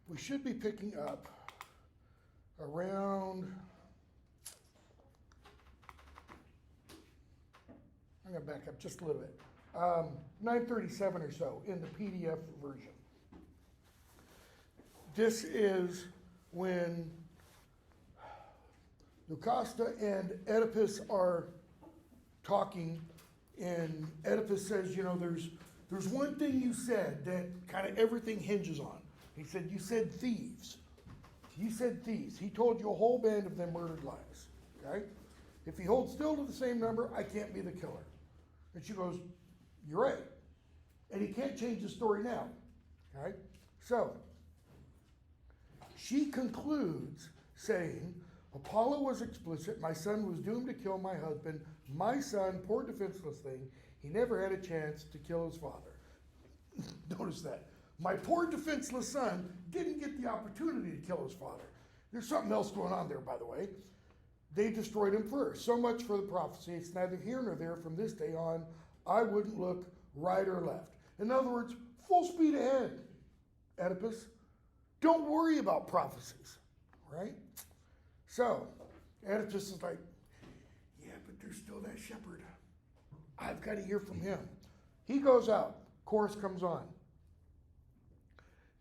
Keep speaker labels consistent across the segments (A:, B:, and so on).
A: we should be picking up around, I'm going to back up just a little bit, 937 or so in the PDF version. This is when Jocasta and Oedipus are talking, and Oedipus says, you know, there's one thing you said that kind of everything hinges on. He said, you said thieves. You said thieves. He told you a whole band of them murdered lives. Okay? If he holds still to the same number, I can't be the killer. And she goes, you're right. And he can't change the story now. Okay? So, she concludes saying, Apollo was explicit. My son was doomed to kill my husband. My son, poor defenseless thing, he never had a chance to kill his father. Notice that. My poor defenseless son didn't get the opportunity to kill his father. There's something else going on there, by the way. They destroyed him first. So much for the prophecy. It's neither here nor there. From this day on, I wouldn't look right or left. In other words, full speed ahead, Oedipus. Don't worry about prophecies, right? So, Oedipus is like, yeah, but there's still that shepherd. I've got to hear from him. He goes out. Chorus comes on.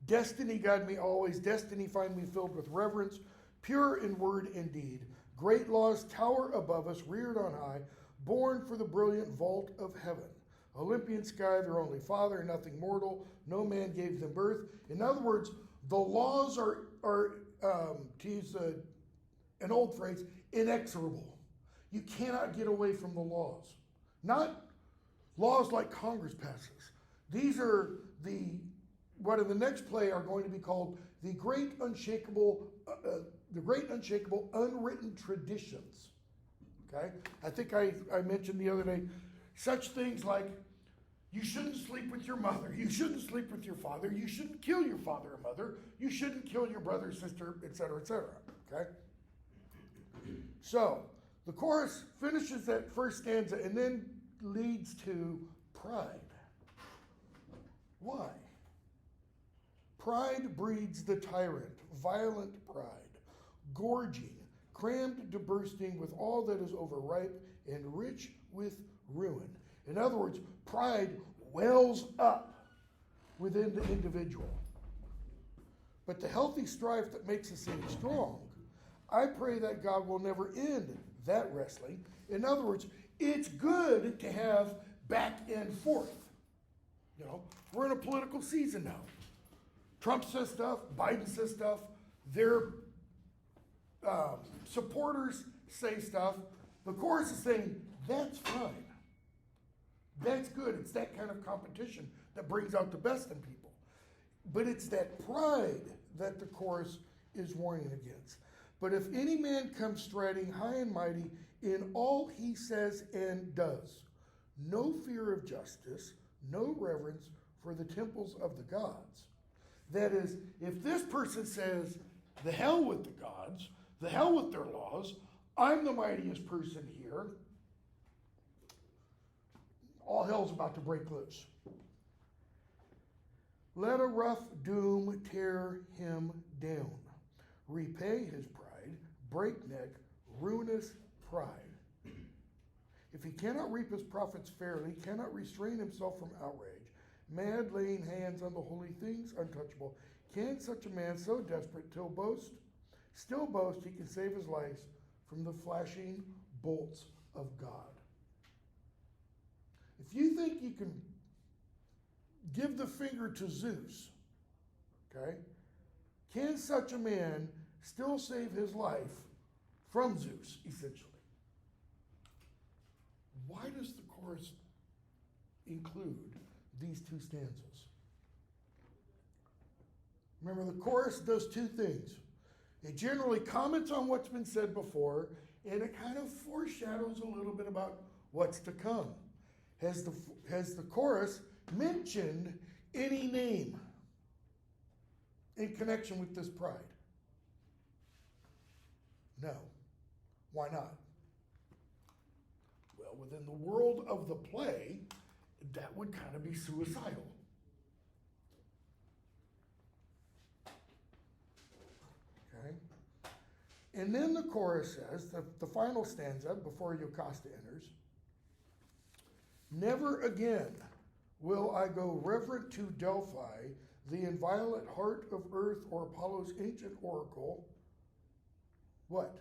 A: Destiny guide me always. Destiny find me filled with reverence, pure in word and deed. Great laws tower above us, reared on high, born for the brilliant vault of heaven. Olympian sky, their only father, nothing mortal. No man gave them birth. In other words, the laws are to use an old phrase, inexorable. You cannot get away from the laws. Not laws like Congress passes. These are what in the next play are going to be called the great unshakable unwritten traditions. Okay? I think I mentioned the other day such things like you shouldn't sleep with your mother, you shouldn't sleep with your father, you shouldn't kill your father or mother, you shouldn't kill your brother or sister, etc., etc. Okay? So, the chorus finishes that first stanza and then leads to pride. Why? Pride breeds the tyrant, violent pride, gorging, crammed to bursting with all that is overripe and rich with ruin. In other words, pride wells up within the individual. But the healthy strife that makes us strong, I pray that God will never end that wrestling. In other words, it's good to have back and forth. You know, we're in a political season now. Trump says stuff, Biden says stuff, their supporters say stuff. The chorus is saying, that's fine. That's good. It's that kind of competition that brings out the best in people. But it's that pride that the chorus is warning against. But if any man comes striding high and mighty in all he says and does, no fear of justice, no reverence for the temples of the gods. That is, if this person says, the hell with the gods, the hell with their laws, I'm the mightiest person here, all hell's about to break loose. Let a rough doom tear him down. Repay his pride, breakneck, ruinous pride. If he cannot reap his profits fairly, cannot restrain himself from outrage, mad laying hands on the holy things untouchable, can such a man so desperate still boast he can save his life from the flashing bolts of God? If you think you can give the finger to Zeus, okay, can such a man still save his life from Zeus, essentially? Why does the chorus include these two stanzas? Remember, the chorus does two things. It generally comments on what's been said before, and it kind of foreshadows a little bit about what's to come. Has the chorus mentioned any name in connection with this pride? No. Why not? Well, within the world of the play, that would kind of be suicidal. And then the chorus says, the final stanza before Jocasta enters, never again will I go reverent to Delphi, the inviolate heart of earth or Apollo's ancient oracle. What?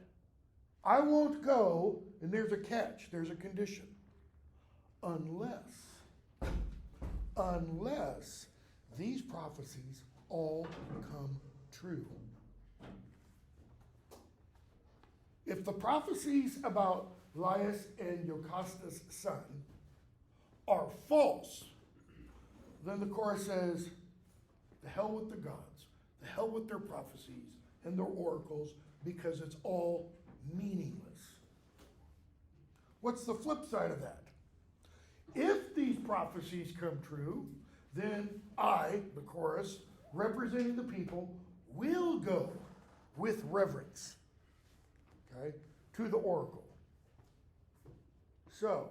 A: I won't go, and there's a catch, there's a condition. Unless these prophecies all come true. If the prophecies about Laius and Jocasta's son are false, then the chorus says, the hell with the gods, the hell with their prophecies and their oracles, because it's all meaningless. What's the flip side of that? If these prophecies come true, then I, the chorus, representing the people, will go with reverence, okay, to the oracle. So,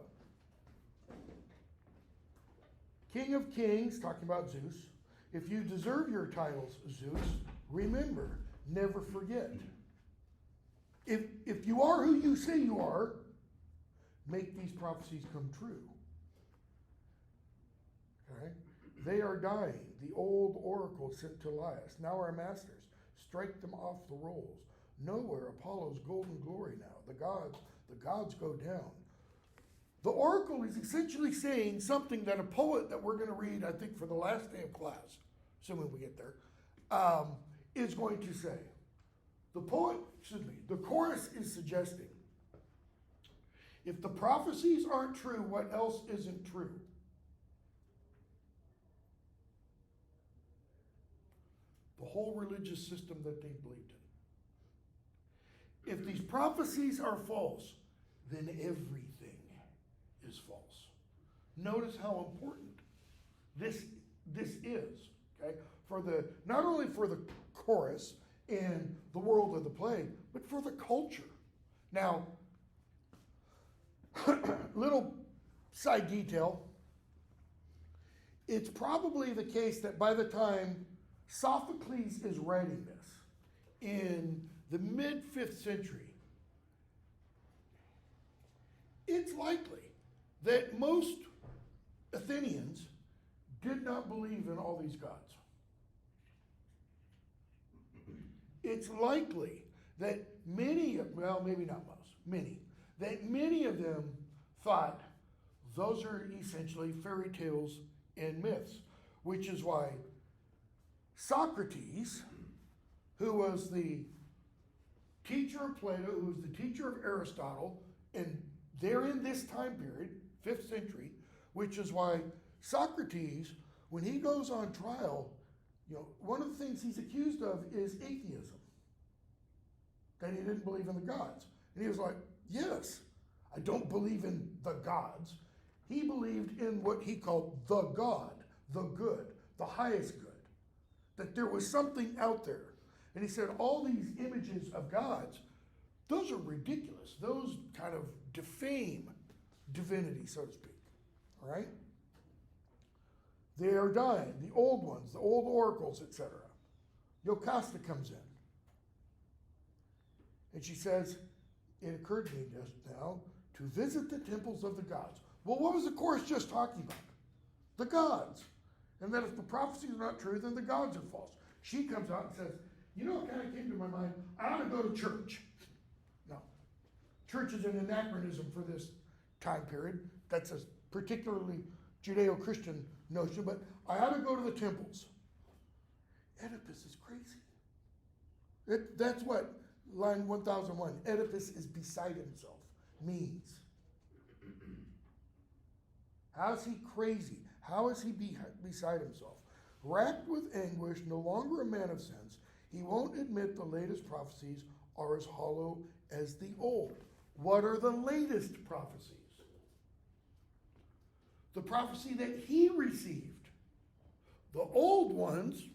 A: King of Kings, talking about Zeus, if you deserve your titles, Zeus, remember, never forget. If you are who you say you are, make these prophecies come true. Okay? They are dying. The old oracle sent to Laius. Now our masters, strike them off the rolls. Nowhere Apollo's golden glory now. The gods go down. The oracle is essentially saying something that a poet that we're going to read, I think, for the last day of class, assuming we get there, is going to say. The chorus is suggesting, if the prophecies aren't true, what else isn't true? The whole religious system that they believed in. If these prophecies are false, then everything is false. Notice how important this is, okay? Not only for the chorus and the world of the play, but for the culture. Now, little side detail, it's probably the case that by the time Sophocles is writing this in the mid-5th century, it's likely that most Athenians did not believe in all these gods. It's likely that many of them thought those are essentially fairy tales and myths, which is why Socrates, who was the teacher of Plato, who was the teacher of Aristotle, and they're in this time period, 5th century, which is why Socrates, when he goes on trial, one of the things he's accused of is atheism, that he didn't believe in the gods. And he was like, yes, I don't believe in the gods. He believed in what he called the God, the good, the highest good, that there was something out there. And he said all these images of gods, those are ridiculous. Those kind of defame divinity, so to speak. All right? They are dying, the old ones, the old oracles, etc. Jocasta comes in. And she says, it occurred to me just now to visit the temples of the gods. Well, what was the chorus just talking about? The gods. And that if the prophecies are not true, then the gods are false. She comes out and says, what kind of came to my mind? I ought to go to church. No. Church is an anachronism for this time period. That's a particularly Judeo-Christian notion, but I ought to go to the temples. Oedipus is crazy. That's what line 1001, Oedipus is beside himself, means. How is he crazy? How is he beside himself? Racked with anguish, no longer a man of sense, he won't admit the latest prophecies are as hollow as the old. What are the latest prophecies? The prophecy that he received. The old ones,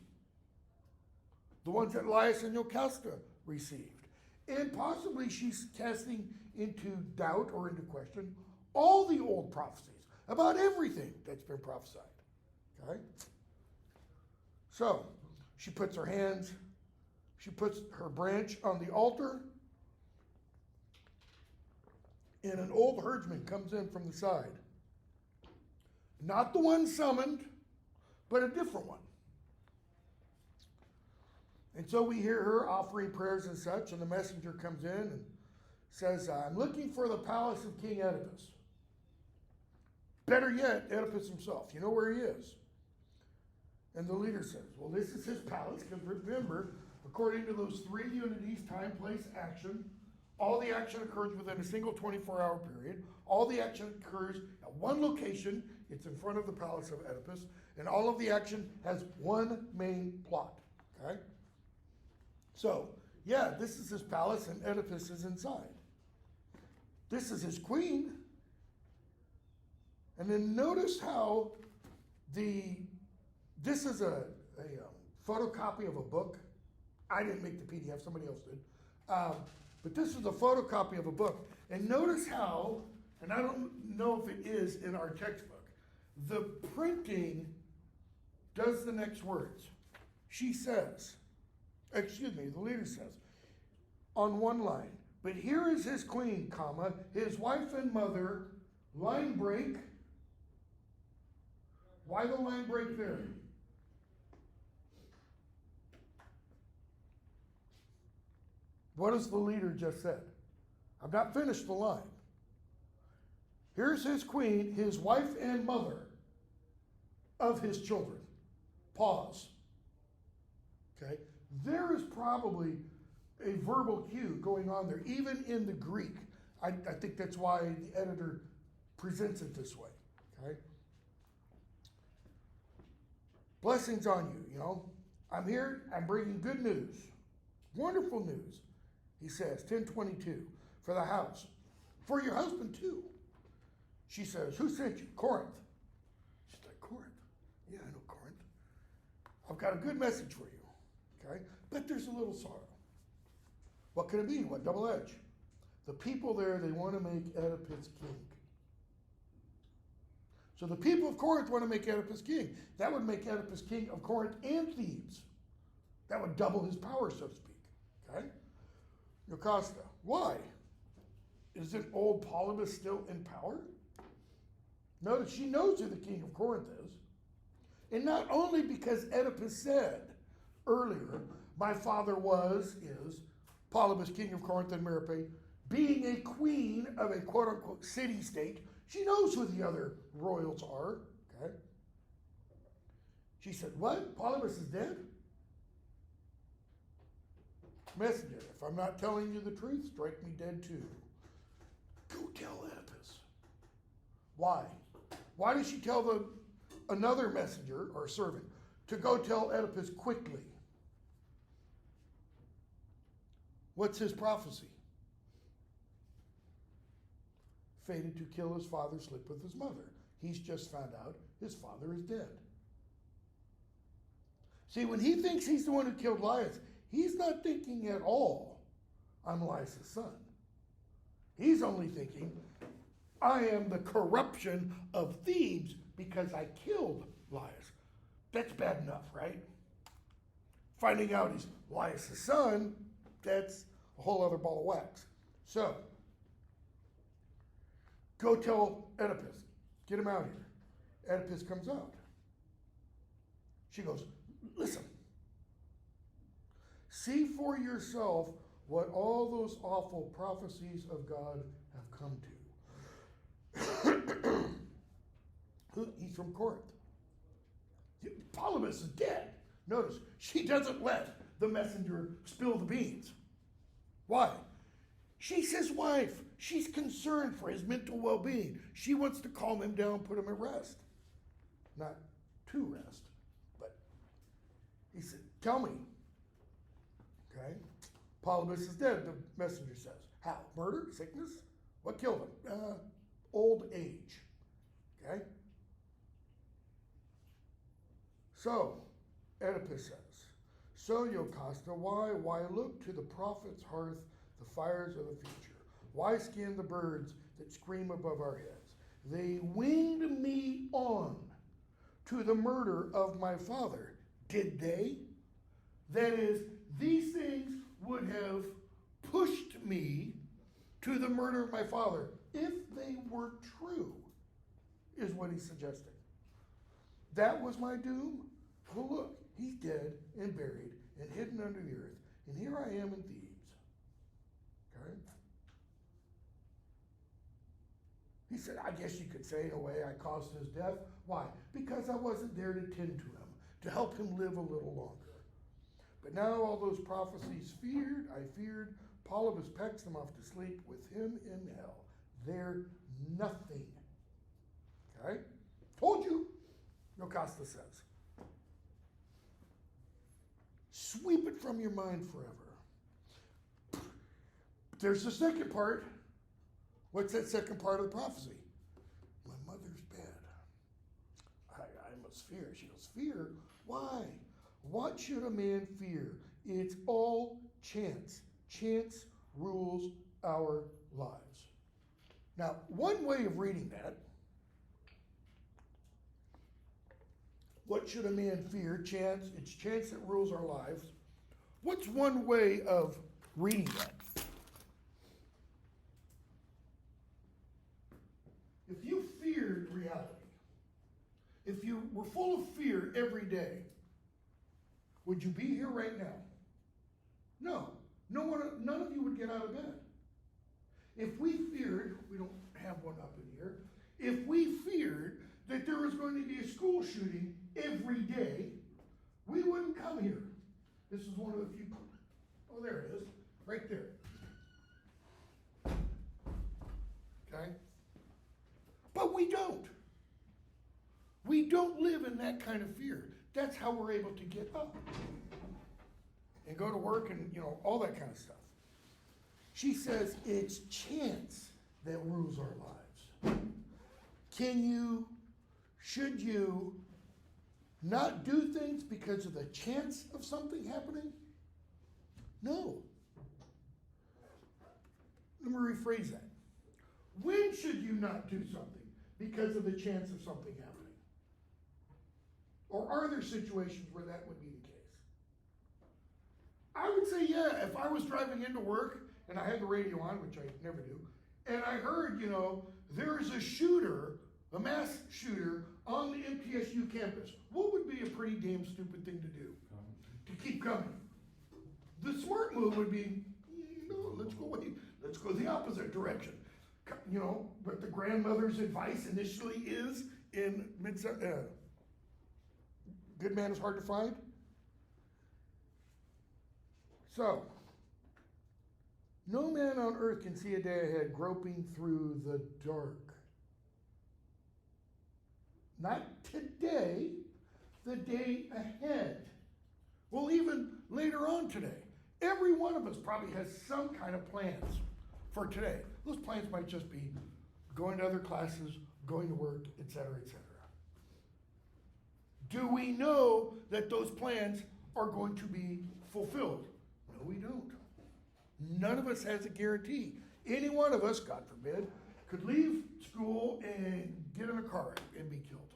A: the ones that Laius and Jocasta received. And possibly she's casting into doubt or into question all the old prophecies about everything that's been prophesied. Okay? So, she puts her branch on the altar, and an old herdsman comes in from the side. Not the one summoned, but a different one. And so we hear her offering prayers and such, and the messenger comes in and says, I'm looking for the palace of King Oedipus. Better yet, Oedipus himself. You know where he is. And the leader says, well, this is his palace, because remember, according to those three unities, time, place, action, all the action occurs within a single 24-hour period. All the action occurs at one location. It's in front of the palace of Oedipus. And all of the action has one main plot. Okay? So, yeah, this is his palace, and Oedipus is inside. This is his queen. And then notice how this is a photocopy of a book. I didn't make the PDF, somebody else did. But this is a photocopy of a book. And notice how, and I don't know if it is in our textbook, the printing does the next words. She says, the leader says, on one line, but here is his queen, comma, his wife and mother, line break. Why the line break there? What has the leader just said? I've not finished the line. Here's his queen, his wife and mother of his children. Pause. Okay? There is probably a verbal cue going on there, even in the Greek. I think that's why the editor presents it this way. Okay? Blessings on you, you know. I'm here, I'm bringing good news. Wonderful news. He says, 10:22, for the house. For your husband too. She says, who sent you? Corinth. She's like, Corinth? Yeah, I know Corinth. I've got a good message for you. Okay? But there's a little sorrow. What could it be? What double edge? The people there, they want to make Oedipus king. So the people of Corinth want to make Oedipus king. That would make Oedipus king of Corinth and Thebes. That would double his power, so to speak. Okay? Yocasta. Why? Isn't old Polybus still in power? Notice she knows who the king of Corinth is. And not only because Oedipus said earlier, my father is Polybus, king of Corinth and Merope, being a queen of a quote-unquote city-state. She knows who the other royals are. Okay? She said, what? Polybus is dead? Messenger, if I'm not telling you the truth, strike me dead too. Go tell Oedipus. Why? Why did she tell another messenger or servant to go tell Oedipus quickly? What's his prophecy? Fated to kill his father, sleep with his mother. He's just found out his father is dead. See, when he thinks he's the one who killed Laius, he's not thinking at all, I'm Laius' son. He's only thinking, I am the corruption of Thebes because I killed Laius. That's bad enough, right? Finding out he's Laius' son, that's a whole other ball of wax. So, go tell Oedipus, get him out here. Oedipus comes out. She goes, listen, see for yourself what all those awful prophecies of God have come to. He's from Corinth. Polybus is dead. Notice, she doesn't let the messenger spill the beans. Why? She's his wife. She's concerned for his mental well-being. She wants to calm him down, put him at rest. Not to rest, but he said, tell me. Okay? Polybus is dead, the messenger says. How? Murder? Sickness? What killed him? Old age. Okay? So, Oedipus says, so, Yocasta, why look to the prophet's hearth the fires of the future? Why skin the birds that scream above our heads? They winged me on to the murder of my father. Did they? That is, these things would have pushed me to the murder of my father if they were true, is what he's suggesting. That was my doom? Well, look, he's dead and buried and hidden under the earth, and here I am in Thebes. Okay? He said, I guess you could say in a way I caused his death. Why? Because I wasn't there to tend to him, to help him live a little longer. But now all those prophecies I feared, Polybus pecks them off to sleep with him in hell. They're nothing. Okay? Told you, Yocasta says. Sweep it from your mind forever. There's the second part. What's that second part of the prophecy? My mother's bed. I must fear. She goes, fear? Why? What should a man fear? It's all chance. Chance rules our lives. Now, one way of reading that, what should a man fear? Chance. It's chance that rules our lives. What's one way of reading that? If you feared reality, if you were full of fear every day, would you be here right now? No. None of you would get out of bed. If we feared, we don't have one up in here, if we feared that there was going to be a school shooting every day, we wouldn't come here. This is one of the few, oh, there it is, right there. Okay? But we don't. We don't live in that kind of fear. That's how we're able to get up and go to work and, all that kind of stuff. She says it's chance that rules our lives. Should you not do things because of the chance of something happening? No. Let me rephrase that. When should you not do something because of the chance of something happening? Or are there situations where that would be the case? I would say, yeah, if I was driving into work and I had the radio on, which I never do, and I heard, there's a shooter, a mass shooter on the MTSU campus, what would be a pretty damn stupid thing to do? To keep coming. The smart move would be, let's go away. Let's go the opposite direction. What the grandmother's advice initially is in Good Man is Hard to Find. So, no man on earth can see a day ahead groping through the dark. Not today, the day ahead. Well, even later on today. Every one of us probably has some kind of plans for today. Those plans might just be going to other classes, going to work, etc., etc. Do we know that those plans are going to be fulfilled? No, we don't. None of us has a guarantee. Any one of us, God forbid, could leave school and get in a car and be killed.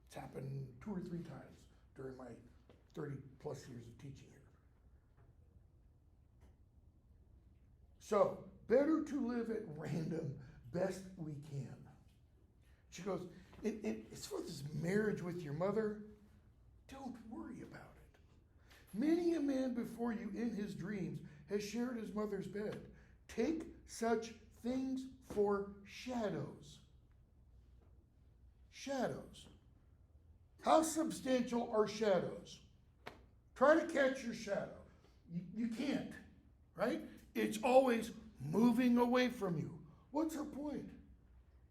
A: It's happened 2 or 3 times during my 30 plus years of teaching here. So, better to live at random, best we can. She goes, as far as marriage with your mother, don't worry about it. Many a man before you in his dreams has shared his mother's bed. Take such things for shadows. Shadows. How substantial are shadows? Try to catch your shadow. You can't, right? It's always moving away from you. What's her point?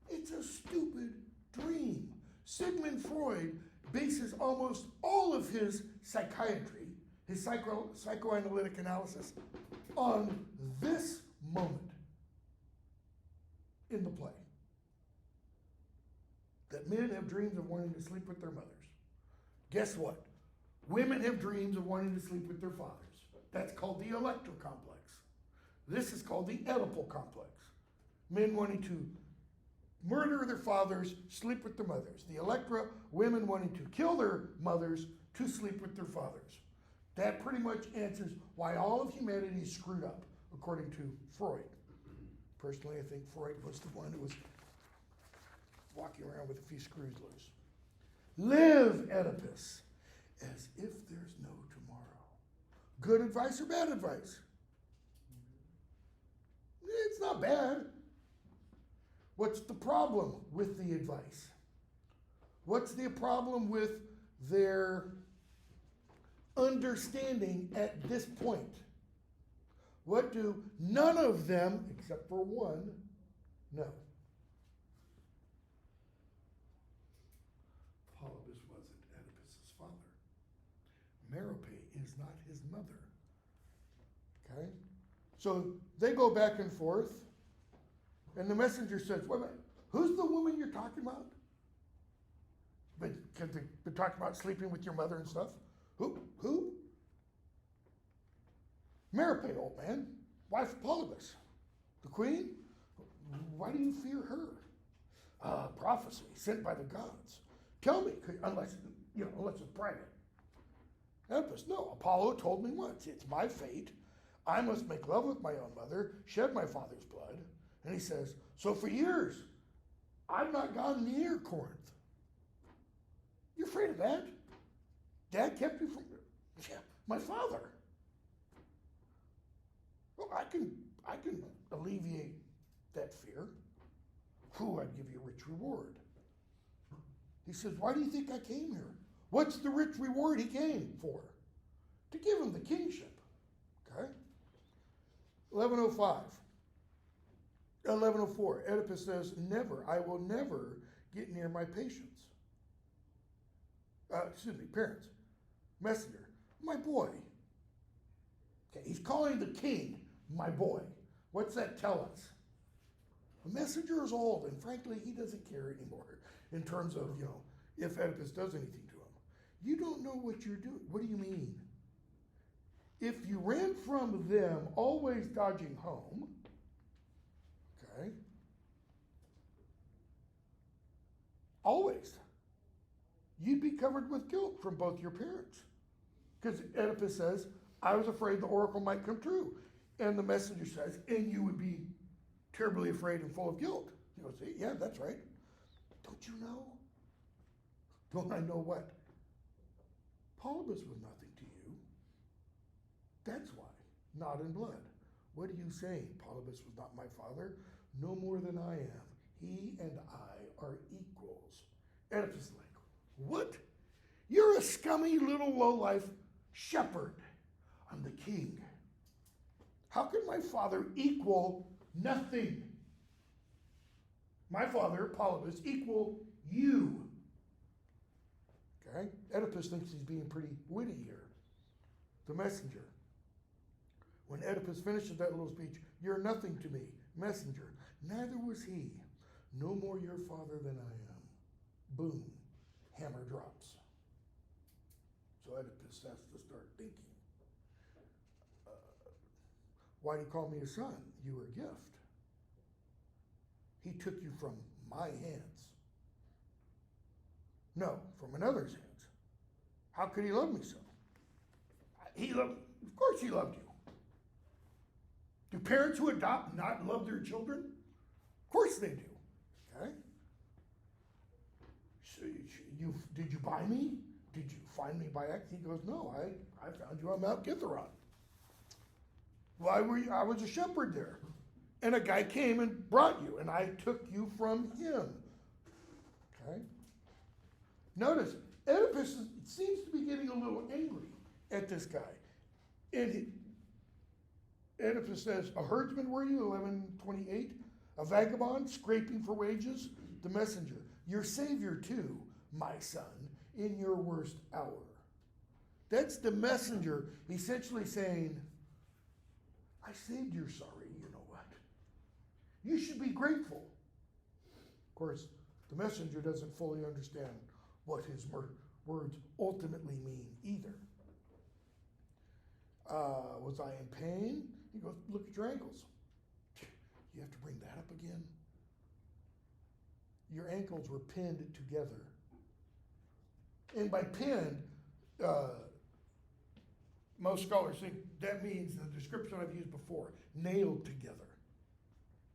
A: It's a stupid dream. Sigmund Freud bases almost all of his psychiatry, his psychoanalytic analysis, on this moment in the play. That men have dreams of wanting to sleep with their mothers. Guess what? Women have dreams of wanting to sleep with their fathers. That's called the Electra complex. This is called the Oedipal complex. Men wanting to murder their fathers, sleep with their mothers. The Electra, women wanting to kill their mothers to sleep with their fathers. That pretty much answers why all of humanity is screwed up, according to Freud, Personally, I think Freud was the one who was walking around with a few screws loose. Live, Oedipus, as if there's no tomorrow. Good advice or bad advice? It's not bad. What's the problem with the advice? What's the problem with their understanding at this point? What do none of them, except for one, know? Polybus wasn't Oedipus' father. Merope is not his mother. Okay? So they go back and forth, and the messenger says, wait a minute, who's the woman you're talking about? Because they've been talking about sleeping with your mother and stuff. Who? Merope, old man, wife of Polybus. The queen? Why do you fear her? Prophecy sent by the gods. Tell me, unless it's private. Oedipus, no, Apollo told me once, it's my fate. I must make love with my own mother, shed my father's blood. And he says, so for years, I've not gone near Corinth. You afraid of that? Dad kept you from, my father. Well, I can alleviate that fear. I'd give you a rich reward. He says, why do you think I came here? What's the rich reward he came for? To give him the kingship. Okay? 1105. 1104. Oedipus says, I will never get near my parents. Messenger, my boy. Okay, he's calling the king my boy. What's that tell us? The messenger is old, and frankly, he doesn't care anymore in terms of, if Oedipus does anything to him. You don't know what you're doing. What do you mean? If you ran from them, always dodging home, okay, always, you'd be covered with guilt from both your parents. Because Oedipus says, I was afraid the oracle might come true. And the messenger says, and you would be terribly afraid and full of guilt. He goes, yeah, that's right. Don't you know? Don't I know what? Polybus was nothing to you. That's why, not in blood. What are you saying? Polybus was not my father, no more than I am. He and I are equals. Oedipus is like, what? You're a scummy little lowlife shepherd. I'm the king. How can my father equal nothing? My father, Polybus, equal you. Okay? Oedipus thinks he's being pretty witty here. The messenger. When Oedipus finishes that little speech, you're nothing to me. Messenger. Neither was he. No more your father than I am. Boom. Hammer drops. So Oedipus has to start thinking. Why do you call me a son? You were a gift. He took you from my hands. No, from another's hands. How could he love me so? Of course he loved you. Do parents who adopt not love their children? Of course they do. Okay? So did you buy me? Did you find me by accident? He goes, no, I found you on Mount Kithaeron. Why were you? I was a shepherd there. And a guy came and brought you, and I took you from him. Okay? Notice, Oedipus seems to be getting a little angry at this guy. And Oedipus says, a herdsman were you, 1128? A vagabond, scraping for wages? The messenger, your savior too, my son, in your worst hour. That's the messenger essentially saying, I saved your sorry, you know what? You should be grateful. Of course, the messenger doesn't fully understand what his words ultimately mean either. Was I in pain? He goes, look at your ankles. You have to bring that up again? Your ankles were pinned together. And by pinned, most scholars think that means the description I've used before, nailed together.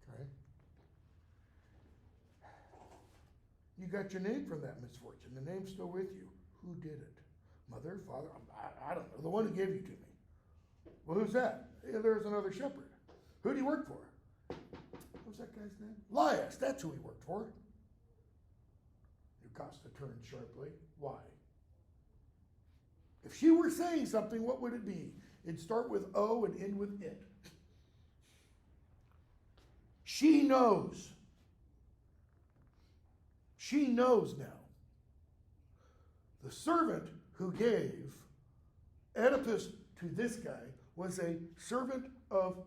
A: Okay? You got your name from that misfortune. The name's still with you. Who did it? Mother, father? I don't know. The one who gave you to me. Well, who's that? Yeah, there's another shepherd. Who did he work for? What was that guy's name? Laius. That's who he worked for. Jocasta turned sharply. Why? If she were saying something, what would it be? It'd start with O and end with it. She knows. She knows now. The servant who gave Oedipus to this guy was a servant of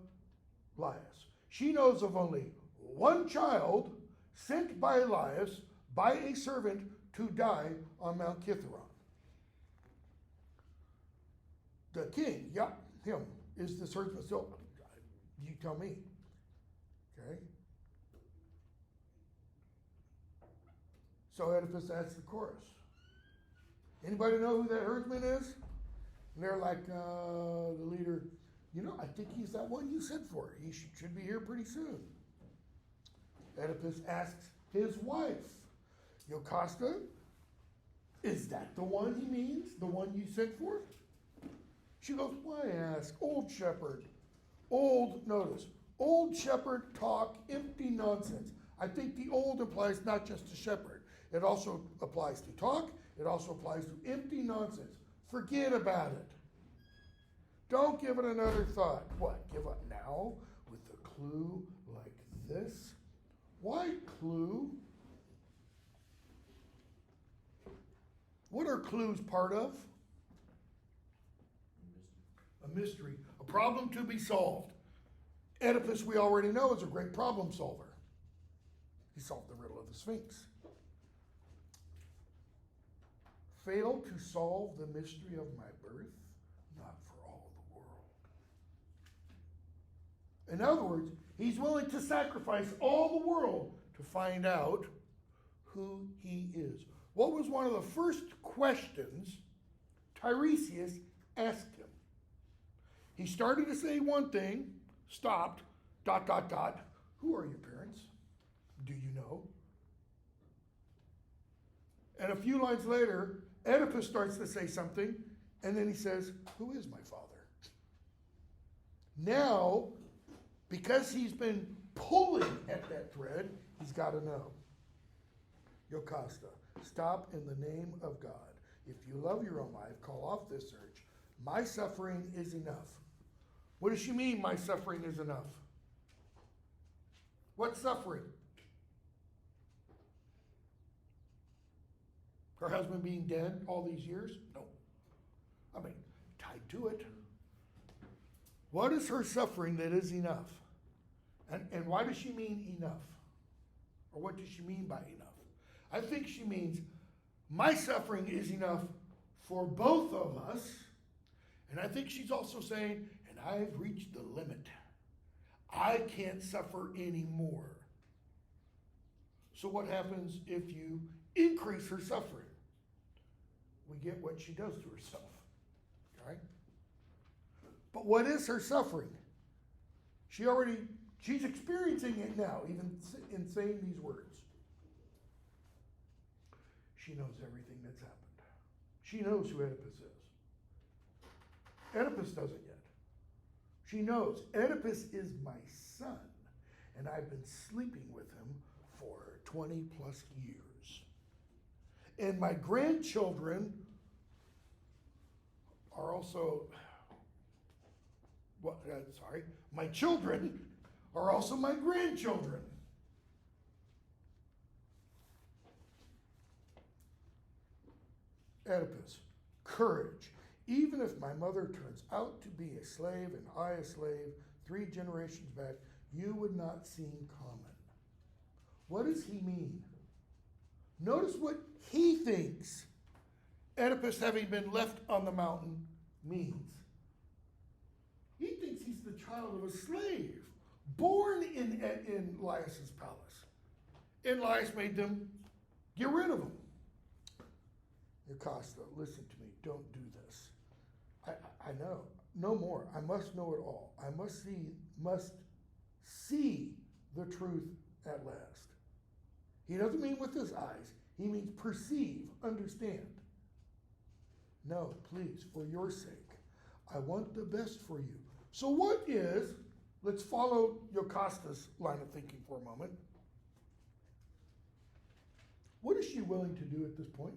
A: Laius. She knows of only one child sent by Laius by a servant to die on Mount Kithaeron. The king, him, is the servant. So, you tell me. Okay? So Oedipus asks the chorus. Anybody know who that herdsman is? And they're like, the leader, I think he's that one you sent for. He should be here pretty soon. Oedipus asks his wife, Jocasta, is that the one he means? The one you sent for? She goes, why ask? Old shepherd. Old shepherd talk, empty nonsense. I think the old implies not just to shepherd. It also applies to talk. It also applies to empty nonsense. Forget about it. Don't give it another thought. What? Give up now with a clue like this? Why clue? What are clues part of? A mystery. A problem to be solved. Oedipus, we already know, is a great problem solver. He solved the riddle of the Sphinx. Fail to solve the mystery of my birth? Not for all the world. In other words, he's willing to sacrifice all the world to find out who he is. What was one of the first questions Tiresias asked him? He started to say one thing, stopped, ... Who are your parents? Do you know? And a few lines later, Oedipus starts to say something, and then he says, who is my father? Now, because he's been pulling at that thread, he's got to know. Jocasta, stop in the name of God. If you love your own life, call off this search. My suffering is enough. What does she mean, my suffering is enough? What suffering? Her husband being dead all these years? No. Tied to it. What is her suffering that is enough? And why does she mean enough? Or what does she mean by enough? I think she means my suffering is enough for both of us. And I think she's also saying, and I've reached the limit. I can't suffer anymore. So what happens if you increase her suffering? We get what she does to herself. Okay? But what is her suffering? She's experiencing it now, even in saying these words. She knows everything that's happened. She knows who Oedipus is. Oedipus doesn't yet. She knows Oedipus is my son, and I've been sleeping with him for 20 plus years. And my grandchildren are also, my children are also my grandchildren. Oedipus, courage. Even if my mother turns out to be a slave and I a slave 3 generations back, you would not seem common. What does he mean? Notice what he thinks Oedipus, having been left on the mountain, means. He thinks he's the child of a slave, born in Laius' palace. And Laius made them get rid of him. Jocasta, listen to me. Don't do this. I know. No more. I must know it all. I must see the truth at last. He doesn't mean with his eyes. He means perceive, understand. No, please, for your sake, I want the best for you. So what is, let's follow Yocasta's line of thinking for a moment. What is she willing to do at this point?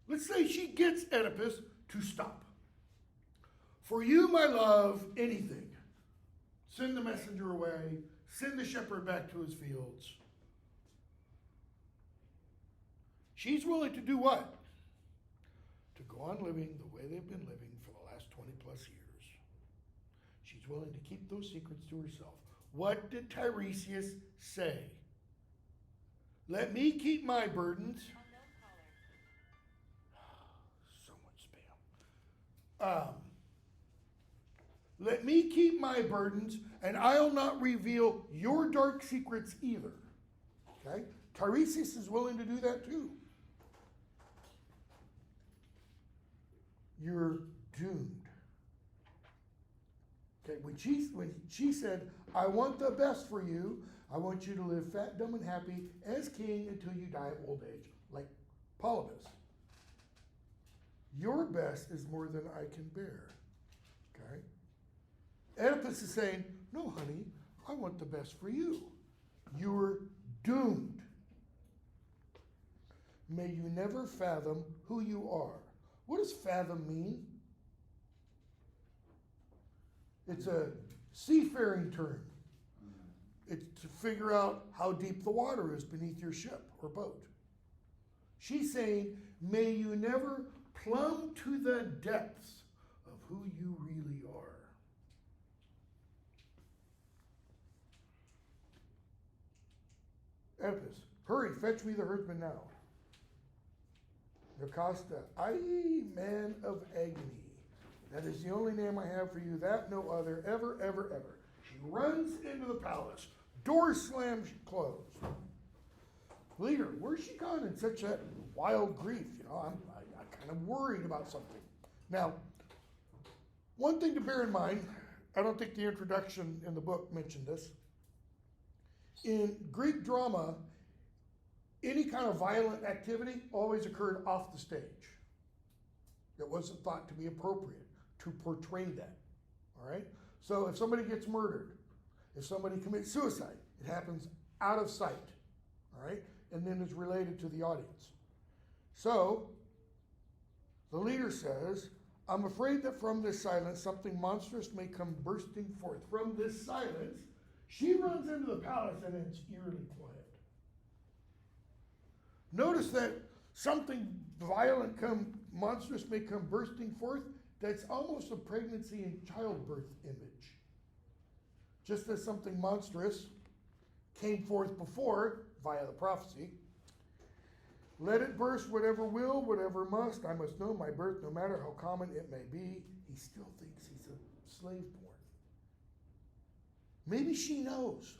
A: Let's say she gets Oedipus to stop. For you, my love, anything. Send the messenger away. Send the shepherd back to his fields. She's willing to do what? To go on living the way they've been living for the last 20 plus years. She's willing to keep those secrets to herself. What did Tiresias say? Let me keep my burdens. So much spam. Let me keep my burdens, and I'll not reveal your dark secrets either. Okay? Tiresias is willing to do that too. You're doomed. Okay, when she said, I want the best for you, I want you to live fat, dumb, and happy as king until you die of old age, like Polybus. Your best is more than I can bear. Okay? Oedipus is saying, no, honey, I want the best for you. You're doomed. May you never fathom who you are. What does fathom mean? It's a seafaring term. It's to figure out how deep the water is beneath your ship or boat. She's saying, may you never plumb to the depths of who you really are. Oedipus, hurry, fetch me the herdsman now. Jocasta, man of agony. That is the only name I have for you, that no other, ever, ever, ever. She runs into the palace. Door slams closed. Leader, where's she gone in such that wild grief? I'm kind of worried about something. Now, one thing to bear in mind, I don't think the introduction in the book mentioned this. In Greek drama, any kind of violent activity always occurred off the stage. It wasn't thought to be appropriate to portray that. All right? So if somebody gets murdered, if somebody commits suicide, it happens out of sight. All right? And then is related to the audience. So the leader says, I'm afraid that from this silence something monstrous may come bursting forth. From this silence, she runs into the palace and it's eerily quiet. Notice that something violent monstrous may come bursting forth. That's almost a pregnancy and childbirth image. Just as something monstrous came forth before, via the prophecy. Let it burst, whatever will, whatever must. I must know my birth, no matter how common it may be. He still thinks he's a slave born. Maybe she knows.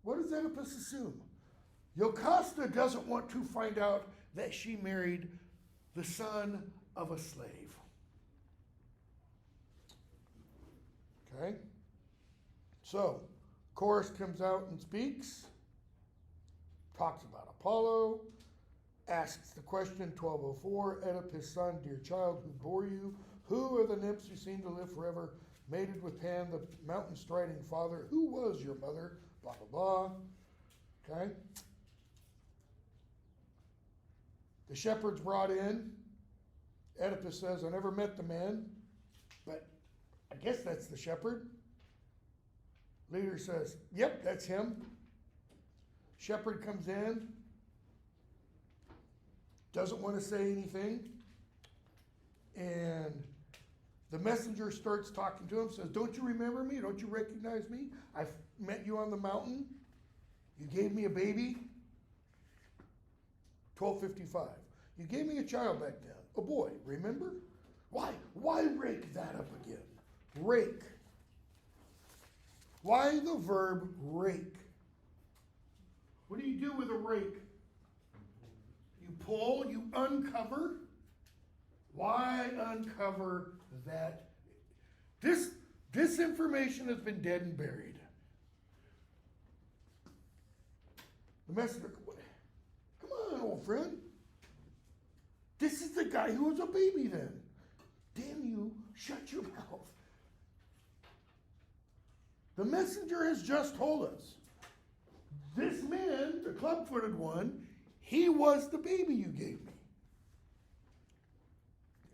A: What does Oedipus assume? Jocasta doesn't want to find out that she married the son of a slave. Okay? So, chorus comes out and speaks, talks about Apollo, asks the question 1204, Oedipus' son, dear child, who bore you? Who are the nymphs who seem to live forever? Mated with Pan, the mountain-striding father. Who was your mother? Blah, blah, blah. Okay? The shepherd's brought in. Oedipus says, I never met the man, but I guess that's the shepherd. Leader says, yep, that's him. Shepherd comes in, doesn't want to say anything, and the messenger starts talking to him, says, don't you remember me? Don't you recognize me? I met you on the mountain. You gave me a baby. 1255. You gave me a child back then, a boy, remember? Why rake that up again? Rake. Why the verb rake? What do you do with a rake? You pull, you uncover. Why uncover that? This information has been dead and buried. The messenger, come on, old friend. This is the guy who was a baby then. Damn you, shut your mouth. The messenger has just told us, this man, the club-footed one, he was the baby you gave me.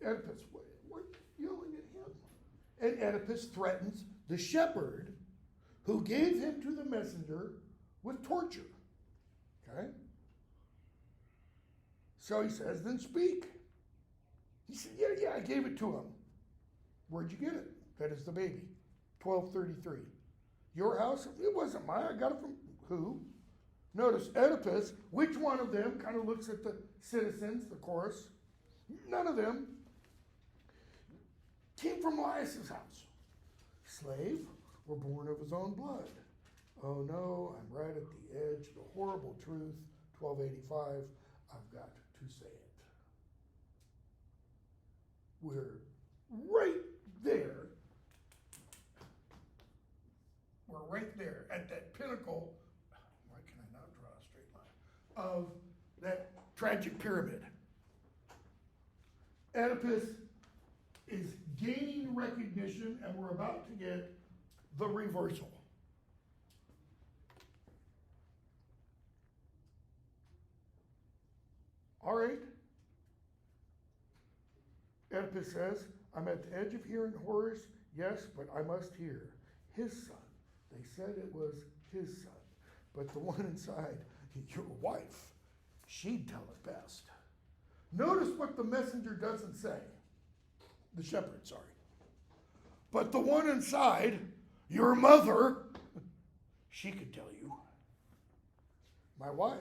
A: Oedipus, what are you yelling at him? And Oedipus threatens the shepherd who gave him to the messenger with torture. Okay? So he says, then speak. He said, yeah, I gave it to him. Where'd you get it? That is the baby. 1233. Your house? It wasn't mine. I got it from who? Notice Oedipus, which one of them kind of looks at the citizens, the chorus? None of them came from Laius's house. Slave were born of his own blood. Oh no, I'm right at the edge of the horrible truth. 1285, I've got to say it. We're right there. We're right there at that pinnacle. Why can I not draw a straight line? Of that tragic pyramid. Oedipus is gaining recognition, and we're about to get the reversal. All right. Oedipus says, I'm at the edge of hearing horrors, yes, but I must hear. His son. They said it was his son. But the one inside, your wife, she'd tell it best. Notice what the messenger doesn't say. The shepherd, sorry. But the one inside, your mother, she could tell you. My wife,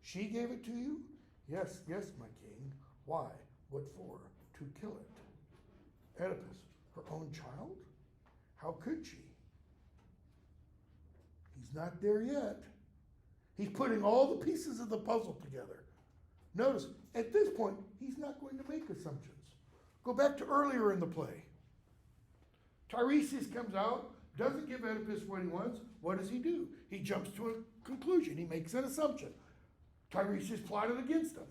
A: she gave it to you? Yes, my king. Why? What for? To kill it. Oedipus, her own child? How could she? He's not there yet. He's putting all the pieces of the puzzle together. Notice, at this point, he's not going to make assumptions. Go back to earlier in the play. Tiresias comes out, doesn't give Oedipus what he wants. What does he do? He jumps to a conclusion. He makes an assumption. Tiresias plotted against him.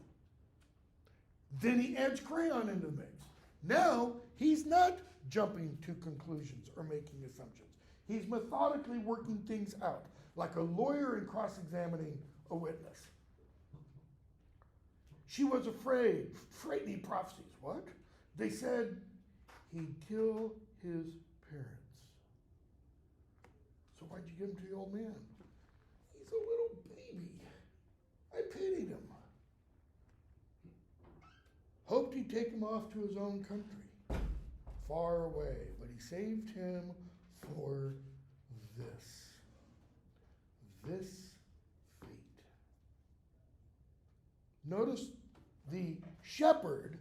A: Then he adds crayon into the mix. Now, he's not jumping to conclusions or making assumptions. He's methodically working things out, like a lawyer in cross-examining a witness. She was afraid, frightening prophecies. What? They said he'd kill his parents. So why'd you give him to the old man? He's a little baby. I pitied him. Hoped he'd take him off to his own country, far away, but he saved him for this fate. Notice the shepherd,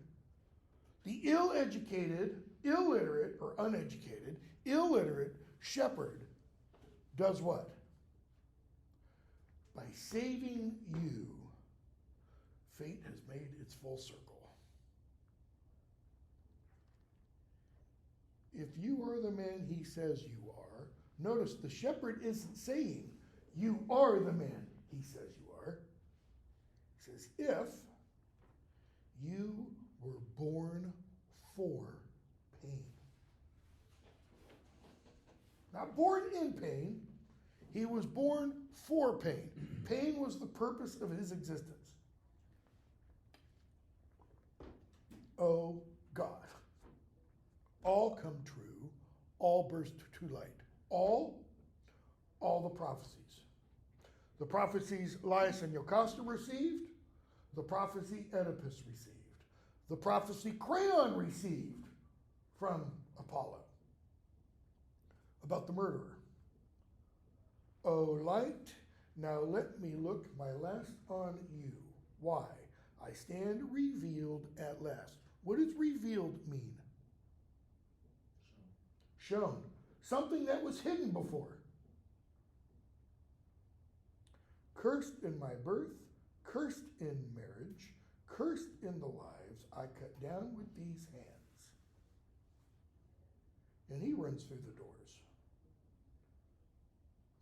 A: the ill-educated, illiterate, or uneducated, illiterate shepherd does what? By saving you, fate has made its full circle. If you are the man he says you are, notice the shepherd isn't saying you are the man he says you are. He says, if you were born for pain. Not born in pain, he was born for pain. Pain was the purpose of his existence. Oh God. All come true, all burst to light. All the prophecies. The prophecies Laius and Jocasta received, the prophecy Oedipus received, the prophecy Crayon received from Apollo about the murderer. O light, now let me look my last on you. Why? I stand revealed at last. What does revealed mean? Shown. Something that was hidden before. Cursed in my birth, cursed in marriage, cursed in the lives I cut down with these hands. And he runs through the doors.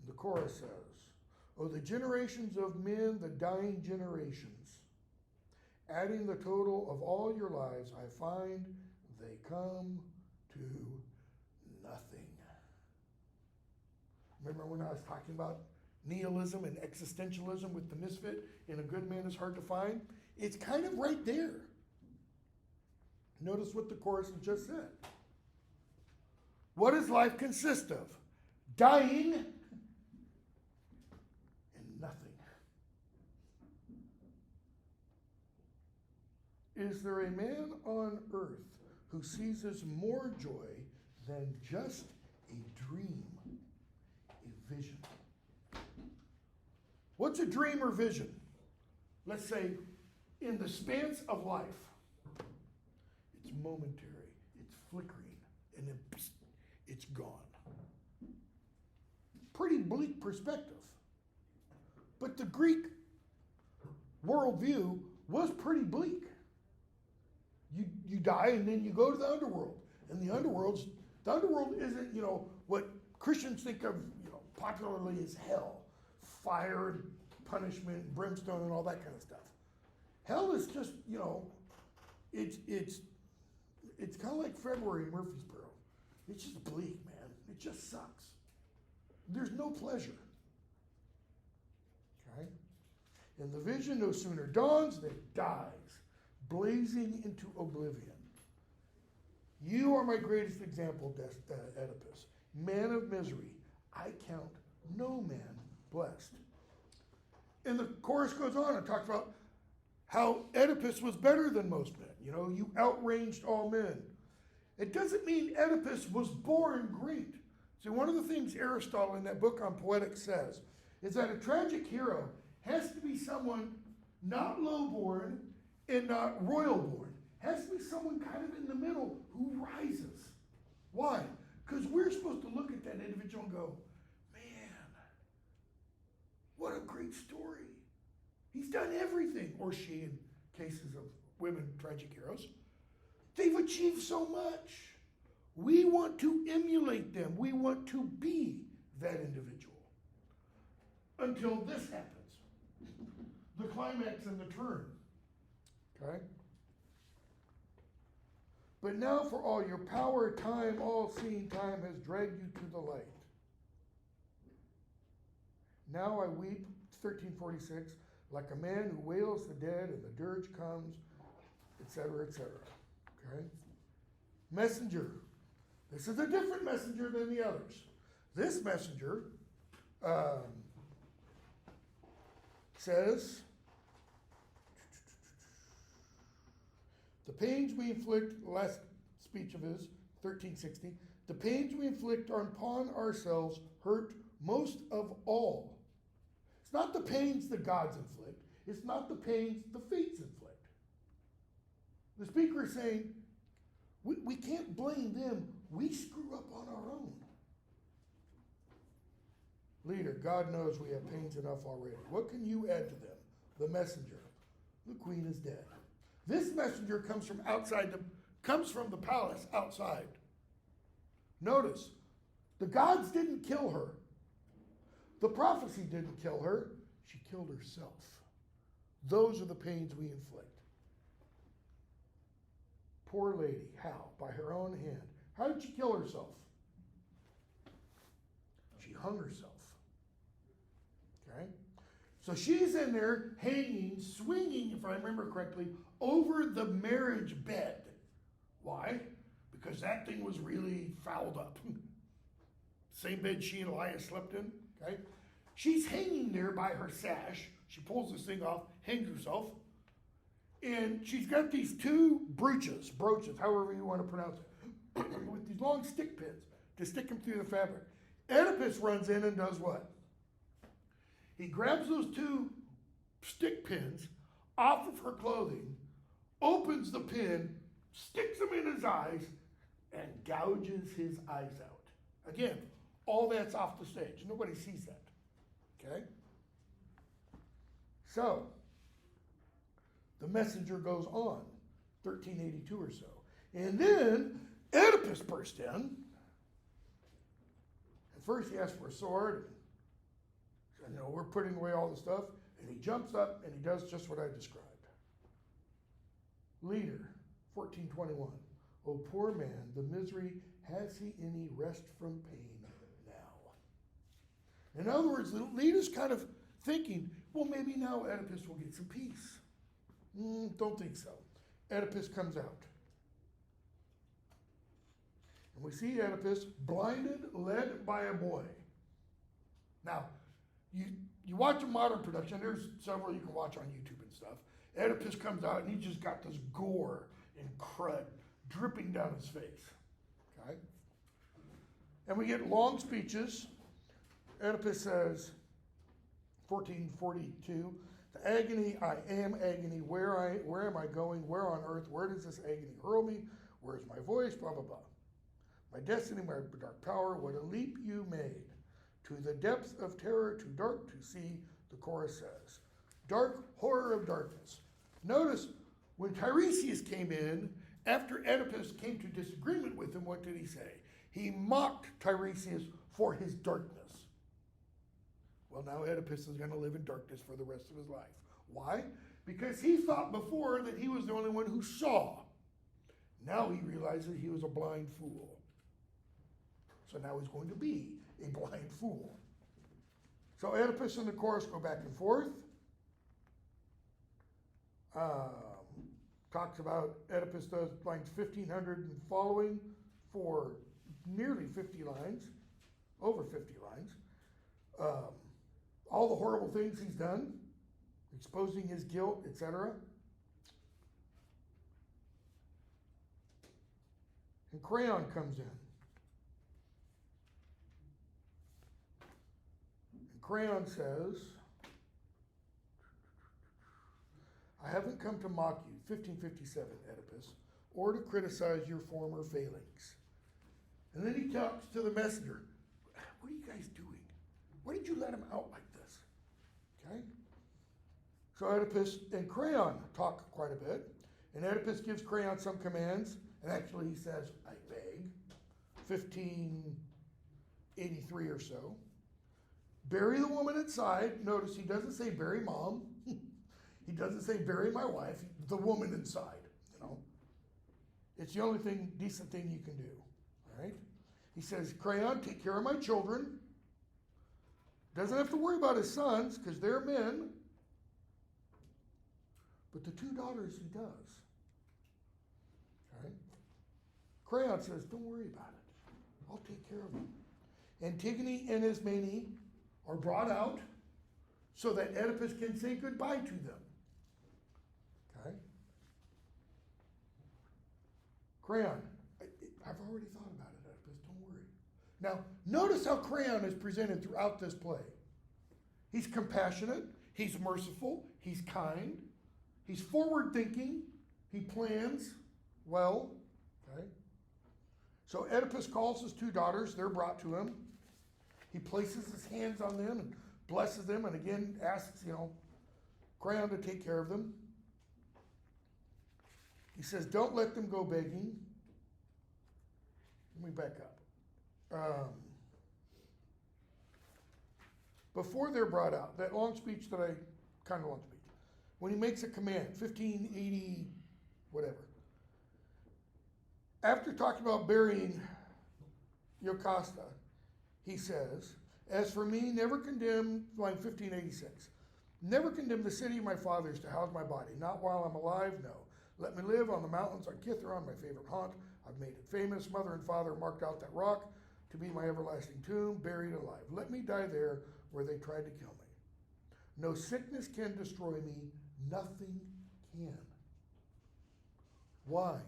A: The chorus says, Oh, the generations of men, the dying generations. Adding the total of all your lives, I find they come to nothing. Remember when I was talking about nihilism and existentialism with the misfit in A Good Man is Hard to Find? It's kind of right there. Notice what the chorus has just said. What does life consist of? Dying and nothing. Is there a man on earth who seizes more joy than just a dream, a vision? What's a dream or vision? Let's say in the span of life, it's momentary, it's flickering, and then it's gone. Pretty bleak perspective. But the Greek worldview was pretty bleak. You die and then you go to the underworld. And the underworld isn't, what Christians think of, popularly as hell. Fire and punishment, brimstone and all that kind of stuff. Hell is just, it's kind of like February in Murfreesboro. It's just bleak, man. It just sucks. There's no pleasure. Okay? And the vision no sooner dawns than it dies, blazing into oblivion. You are my greatest example, Oedipus. Man of misery, I count no man blessed. And the chorus goes on and talks about how Oedipus was better than most men. You outranged all men. It doesn't mean Oedipus was born great. See, one of the things Aristotle in that book on poetics says is that a tragic hero has to be someone not low-born and not royal-born. Has to be someone kind of in the middle who rises. Why? Because we're supposed to look at that individual and go, man, what a great story. He's done everything, or she in cases of women tragic heroes. They've achieved so much. We want to emulate them. We want to be that individual. Until this happens. The climax and the turn. Okay? But now for all your power, time, all-seeing time has dragged you to the light. Now I weep, 1346, like a man who wails the dead and the dirge comes, etc., etc. Okay? Messenger. This is a different messenger than the others. This messenger says, the pains we inflict, last speech of his, 1360, the pains we inflict upon ourselves hurt most of all. It's not the pains the gods inflict. It's not the pains the fates inflict. The speaker is saying, we can't blame them. We screw up on our own. Leader, God knows we have pains enough already. What can you add to them? The messenger. The queen is dead. This messenger comes from outside, comes from the palace outside. Notice, the gods didn't kill her. The prophecy didn't kill her. She killed herself. Those are the pains we inflict. Poor lady, how? By her own hand. How did she kill herself? She hung herself. Okay? So she's in there hanging, swinging, if I remember correctly, over the marriage bed. Why? Because that thing was really fouled up. Same bed she and Elias slept in. Okay? She's hanging there by her sash. She pulls this thing off, hangs herself. And she's got these two brooches, however you want to pronounce it, with these long stick pins to stick them through the fabric. Oedipus runs in and does what? He grabs those two stick pins off of her clothing, opens the pin, sticks them in his eyes, and gouges his eyes out. Again, all that's off the stage. Nobody sees that. Okay? So, the messenger goes on, 1382 or so. And then Oedipus burst in. At first he asked for a sword. And, we're putting away all the stuff, and he jumps up and he does just what I described. Leader, 1421. O poor man, the misery, has he any rest from pain now? In other words, the leader's kind of thinking, well, maybe now Oedipus will get some peace. Don't think so. Oedipus comes out. And we see Oedipus blinded, led by a boy. Now, you watch a modern production, there's several you can watch on YouTube and stuff. Oedipus comes out and he just got this gore and crud dripping down his face. Okay? And we get long speeches. Oedipus says, 1442, the agony, I am agony, where am I going, where on earth, where does this agony hurl me, where's my voice, blah, blah, blah. My destiny, my dark power, what a leap you made. To the depths of terror, too dark to see, the chorus says. Dark horror of darkness. Notice, when Tiresias came in, after Oedipus came to disagreement with him, what did he say? He mocked Tiresias for his darkness. Well, now Oedipus is going to live in darkness for the rest of his life. Why? Because he thought before that he was the only one who saw. Now he realizes he was a blind fool. So now he's going to be a blind fool. So Oedipus and the chorus go back and forth. Talks about Oedipus does lines 1500 and following for nearly 50 lines, over 50 lines. All the horrible things he's done, exposing his guilt, etc. And Crayon comes in. And Crayon says, I haven't come to mock you, 1557, Oedipus, or to criticize your former failings. And then he talks to the messenger. What are you guys doing? Why did you let him out like this? Okay? So Oedipus and Crayon talk quite a bit. And Oedipus gives Crayon some commands. And actually he says, I beg, 1583 or so. Bury the woman inside. Notice he doesn't say bury mom. He doesn't say bury my wife. The woman inside, It's the only decent thing you can do. All right? He says, Crayon, take care of my children. Doesn't have to worry about his sons because they're men. But the two daughters he does. Okay? Crayon says, don't worry about it. I'll take care of them. Antigone and Ismene are brought out so that Oedipus can say goodbye to them. Okay? Crayon, I've already thought about it, Oedipus, don't worry. Now, notice how Crayon is presented throughout this play. He's compassionate, he's merciful, he's kind, he's forward-thinking, he plans well. Okay? So Oedipus calls his two daughters, they're brought to him. He places his hands on them and blesses them, and again asks, Crayon to take care of them. He says, don't let them go begging. Let me back up. Before they're brought out, that long speech kind of long speech, when he makes a command, 1580, whatever. After talking about burying Jocasta, he says, as for me, never condemn, line 1586, never condemn the city of my fathers to house my body, not while I'm alive, no. Let me live on the mountains on Kithaeron, my favorite haunt. I've made it famous. Mother and father marked out that rock to be my everlasting tomb, buried alive. Let me die there where they tried to kill me. No sickness can destroy me. Nothing can. Why?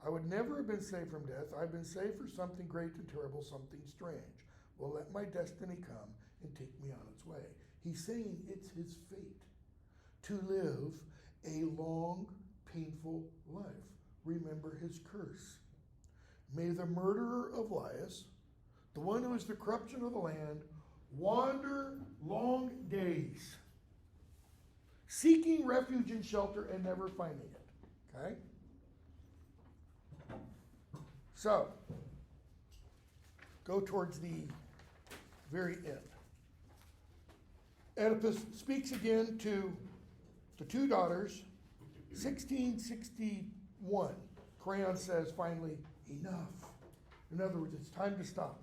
A: I would never have been saved from death. I've been saved for something great and terrible, something strange. Well, let my destiny come and take me on its way. He's saying it's his fate to live a long, painful life. Remember his curse. May the murderer of Laius, the one who is the corruption of the land, wander long days, seeking refuge and shelter and never finding it. Okay? So, go towards the very end. Oedipus speaks again to the two daughters. 1661, Creon says finally, enough. In other words, it's time to stop.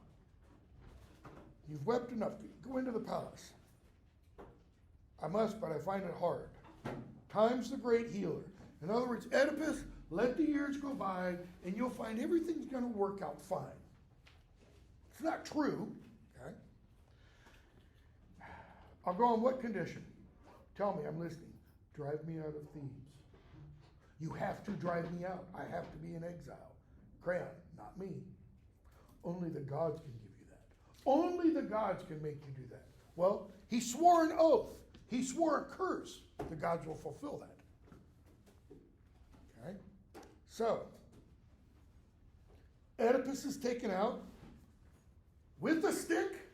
A: You've wept enough. Go into the palace. I must, but I find it hard. Time's the great healer. In other words, Oedipus, let the years go by, and you'll find everything's going to work out fine. It's not true. Okay? I'll go on what condition? Tell me, I'm listening. Drive me out of Thebes. You have to drive me out. I have to be in exile. Creon, not me. Only the gods can give you that. Only the gods can make you do that. Well, he swore an oath. He swore a curse. The gods will fulfill that. Okay? So, Oedipus is taken out with a stick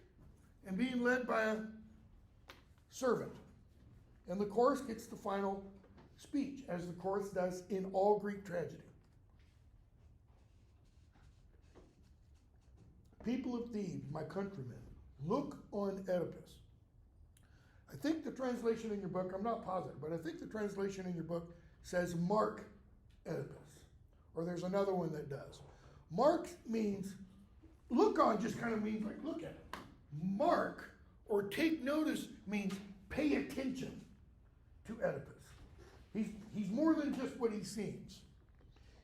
A: and being led by a servant. And the chorus gets the final speech, as the chorus does in all Greek tragedy. People of Thebes, my countrymen, look on Oedipus. I think the translation in your book, I'm not positive, but I think the translation in your book says mark Oedipus. Or there's another one that does. Mark means, look on just kind of means like look at it. Mark or take notice means pay attention to Oedipus. He's more than just what he seems.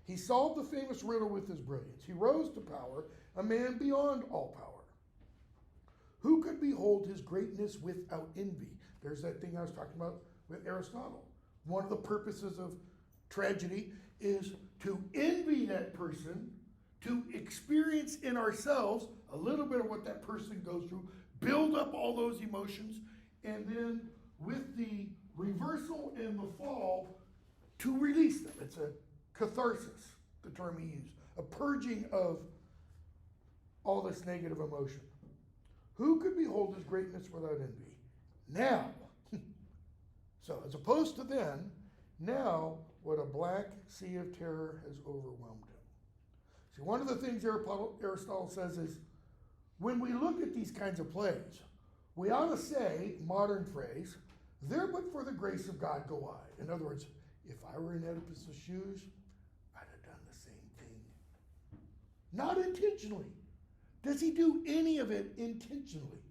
A: He solved the famous riddle with his brilliance. He rose to power, a man beyond all power. Who could behold his greatness without envy? There's that thing I was talking about with Aristotle. One of the purposes of tragedy is to envy that person, to experience in ourselves a little bit of what that person goes through, build up all those emotions, and then with the reversal and the fall, to release them. It's a catharsis, the term he used, a purging of all this negative emotion. Who could behold his greatness without envy? Now, so as opposed to then, now what a black sea of terror has overwhelmed him. See, one of the things Aristotle says is, when we look at these kinds of plays, we ought to say, modern phrase, there but for the grace of God go I. In other words, if I were in Oedipus' shoes, I'd have done the same thing. Not intentionally. Does he do any of it intentionally?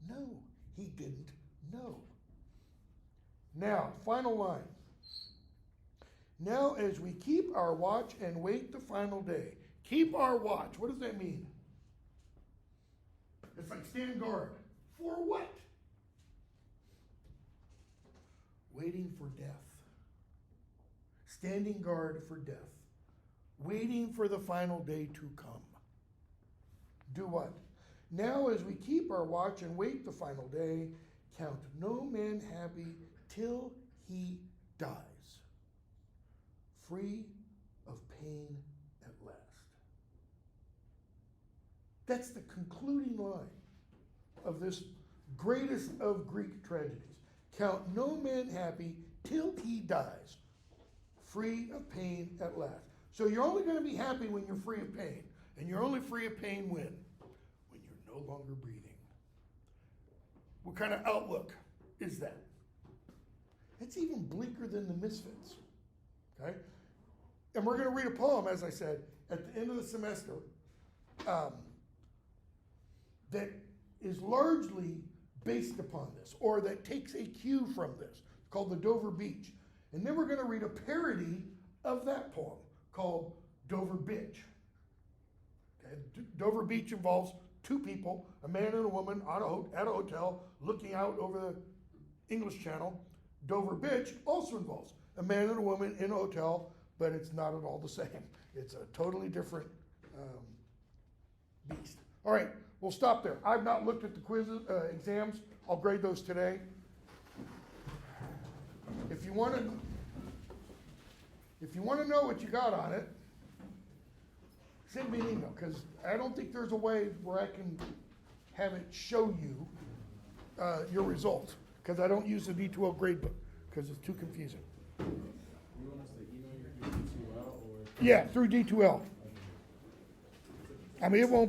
A: No, he didn't know. Now, final line. Now, as we keep our watch and wait the final day. Keep our watch. What does that mean? It's like stand guard. For what? Waiting for death. Standing guard for death. Waiting for the final day to come. Do what? Now as we keep our watch and wait the final day, count no man happy till he dies, free of pain at last. That's the concluding line of this greatest of Greek tragedies. Count no man happy till he dies, free of pain at last. So you're only going to be happy when you're free of pain. And you're only free of pain when? When you're no longer breathing. What kind of outlook is that? It's even bleaker than the Misfits. Okay? And we're going to read a poem, as I said, at the end of the semester that is largely based upon this, or that takes a cue from this, called The Dover Beach. And then we're going to read a parody of that poem called Dover Bitch. Okay? Dover Beach involves two people, a man and a woman at a hotel looking out over the English Channel. Dover Bitch also involves a man and a woman in a hotel, but it's not at all the same. It's a totally different beast. All right, we'll stop there. I've not looked at the quizzes, exams. I'll grade those today. If you want to know what you got on it, send me an email, because I don't think there's a way where I can have it show you your results, because I don't use the D2L gradebook, because it's too confusing.
B: You want us to email you through D2L or?
A: Yeah, through D2L. I mean, it won't